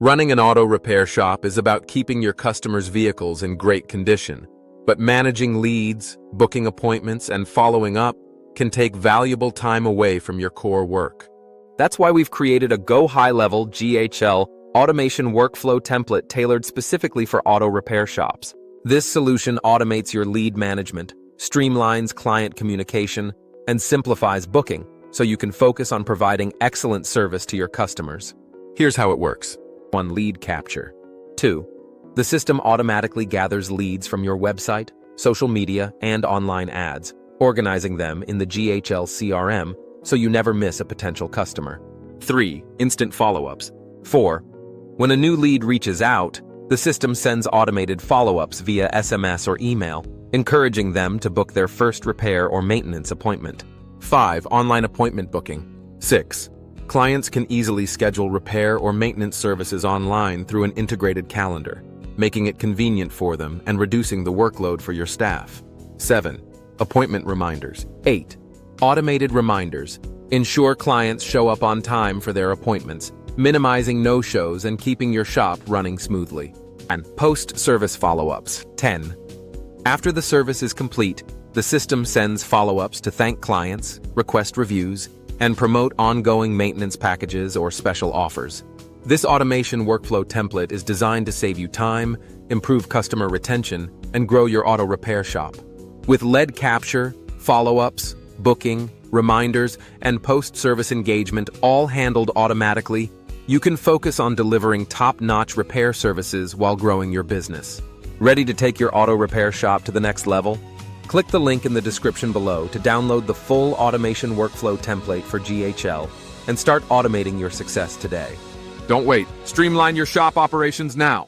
Running an auto repair shop is about keeping your customers' vehicles in great condition, but managing leads, booking appointments, and following up can take valuable time away from your core work. That's why we've created a GoHighLevel GHL automation workflow template tailored specifically for auto repair shops. This solution automates your lead management, streamlines client communication, and simplifies booking so you can focus on providing excellent service to your customers. Here's how it works. 1. Lead capture. 2. The system automatically gathers leads from your website, social media, and online ads, organizing them in the GHL CRM so you never miss a potential customer. 3. Instant follow-ups. 4. When a new lead reaches out, the system sends automated follow-ups via SMS or email, encouraging them to book their first repair or maintenance appointment. 5. Online appointment booking. 6. Clients can easily schedule repair or maintenance services online through an integrated calendar, making it convenient for them and reducing the workload for your staff. 7. Appointment reminders. 8. Automated reminders. Ensure clients show up on time for their appointments, minimizing no-shows and keeping your shop running smoothly. And post-service follow-ups. 10. After the service is complete, the system sends follow-ups to thank clients, request reviews, and promote ongoing maintenance packages or special offers. This automation workflow template is designed to save you time, improve customer retention, and grow your auto repair shop. With lead capture, follow-ups, booking, reminders, and post-service engagement all handled automatically, you can focus on delivering top-notch repair services while growing your business. Ready to take your auto repair shop to the next level? Click the link in the description below to download the full automation workflow template for GHL and start automating your success today. Don't wait. Streamline your shop operations now.